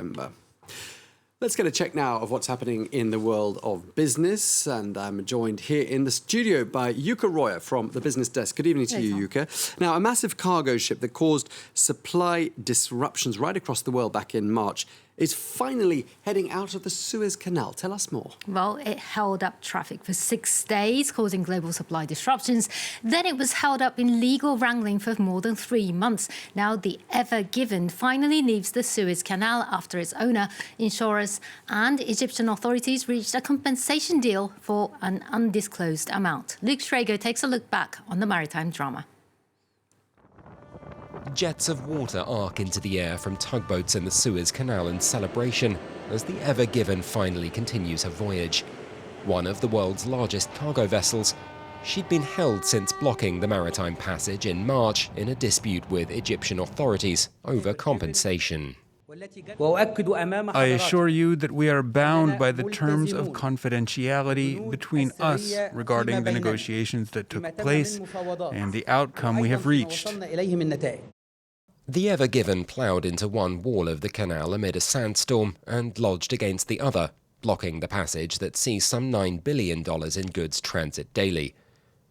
November. Let's get a check now of what's happening in the world of business. And I'm joined here in the studio by Yuka Roya from the business desk. Good evening to you, Yuka. Now, a massive cargo ship that caused supply disruptions right across the world back in March is finally heading out of the Suez Canal. Tell us more. Well, it held up traffic for 6 days, causing global supply disruptions. Then it was held up in legal wrangling for more than 3 months. Now the Ever Given finally leaves the Suez Canal after its owner, insurers and Egyptian authorities reached a compensation deal for an undisclosed amount. Luke Schrager takes a look back on the maritime drama. Jets of water arc into the air from tugboats in the Suez Canal in celebration as the Ever Given finally continues her voyage. One of the world's largest cargo vessels, she'd been held since blocking the maritime passage in March in a dispute with Egyptian authorities over compensation. I assure you that we are bound by the terms of confidentiality between us regarding the negotiations that took place and the outcome we have reached. The Ever Given ploughed into one wall of the canal amid a sandstorm and lodged against the other, blocking the passage that sees some $9 billion in goods transit daily.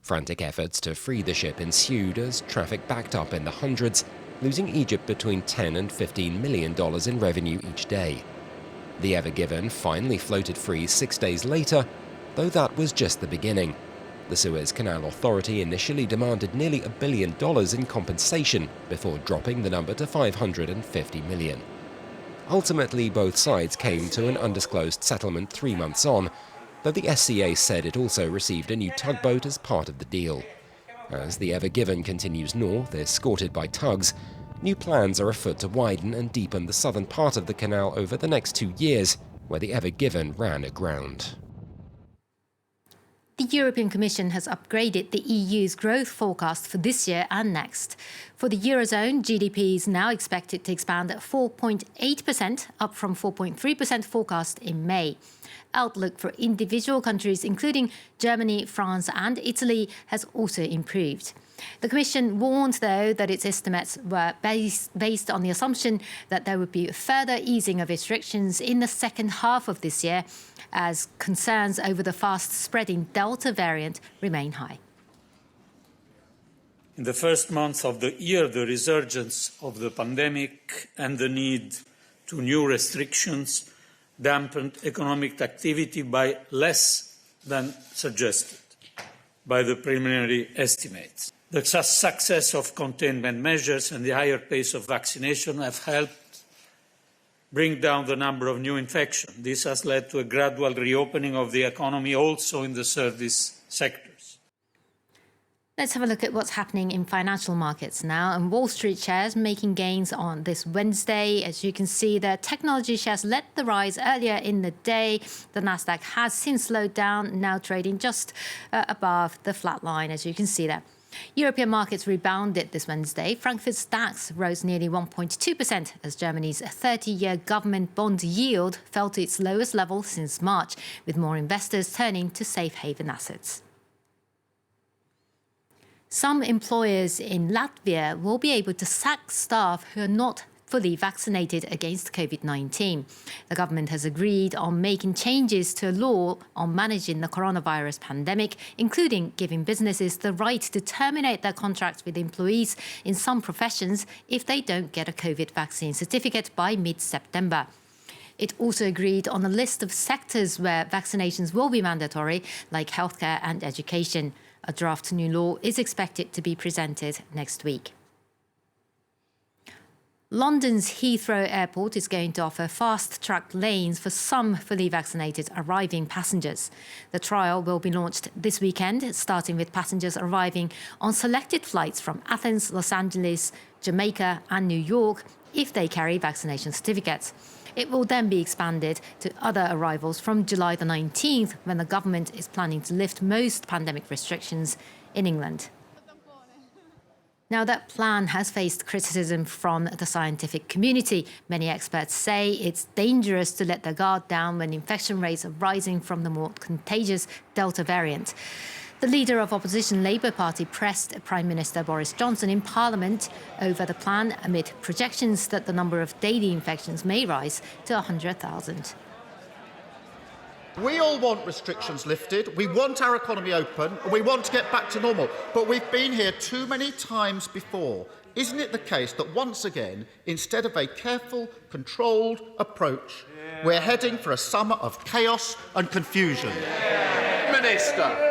Frantic efforts to free the ship ensued as traffic backed up in the hundreds, losing Egypt between $10 and $15 million in revenue each day. The Ever Given finally floated free 6 days later, though that was just the beginning. The Suez Canal Authority initially demanded nearly $1 billion in compensation before dropping the number to $550 million. Ultimately, both sides came to an undisclosed settlement 3 months on, though the SCA said it also received a new tugboat as part of the deal. As the Ever Given continues north, escorted by tugs, new plans are afoot to widen and deepen the southern part of the canal over the next 2 years, where the Ever Given ran aground. The European Commission has upgraded the EU's growth forecast for this year and next. For the Eurozone, GDP is now expected to expand at 4.8%, up from 4.3% forecast in May. Outlook for individual countries, including Germany, France and Italy, has also improved. The Commission warned, though, that its estimates were based on the assumption that there would be further easing of restrictions in the second half of this year, as concerns over the fast-spreading Delta variant remain high. In the first months of the year, the resurgence of the pandemic and the need to new restrictions dampened economic activity by less than suggested by the preliminary estimates. The success of containment measures and the higher pace of vaccination have helped bring down the number of new infections. This has led to a gradual reopening of the economy also in the service sectors. Let's have a look at what's happening in financial markets now. And Wall Street shares making gains on this Wednesday. As you can see, the technology shares led the rise earlier in the day. The Nasdaq has since slowed down, now trading just above the flat line, as you can see there. European markets rebounded this Wednesday. Frankfurt's DAX rose nearly 1.2% as Germany's 30-year government bond yield fell to its lowest level since March, with more investors turning to safe haven assets. Some employers in Latvia will be able to sack staff who are not fully vaccinated against COVID-19. The government has agreed on making changes to a law on managing the coronavirus pandemic, including giving businesses the right to terminate their contracts with employees in some professions if they don't get a COVID vaccine certificate by mid-September. It also agreed on a list of sectors where vaccinations will be mandatory, like healthcare and education. A draft new law is expected to be presented next week. London's Heathrow Airport is going to offer fast-track lanes for some fully vaccinated arriving passengers. The trial will be launched this weekend, starting with passengers arriving on selected flights from Athens, Los Angeles, Jamaica and New York if they carry vaccination certificates. It will then be expanded to other arrivals from July the 19th, when the government is planning to lift most pandemic restrictions in England. Now, that plan has faced criticism from the scientific community. Many experts say it's dangerous to let their guard down when infection rates are rising from the more contagious Delta variant. The leader of opposition Labour Party pressed Prime Minister Boris Johnson in Parliament over the plan amid projections that the number of daily infections may rise to 100,000. We all want restrictions lifted, we want our economy open, and we want to get back to normal. But we've been here too many times before. Isn't it the case that once again, instead of a careful, controlled approach, we're heading for a summer of chaos and confusion? Minister.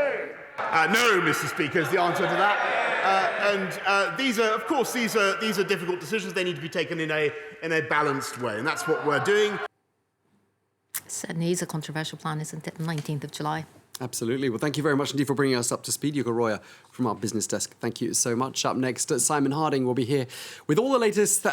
No, Mr. Speaker, is the answer to that. These are difficult decisions. They need to be taken in a balanced way, and that's what we're doing. Certainly is a controversial plan, isn't it? 19th of July. Absolutely. Well, thank you very much indeed for bringing us up to speed, Yuka Roya from our business desk. Thank you so much. Up next, Simon Harding will be here with all the latest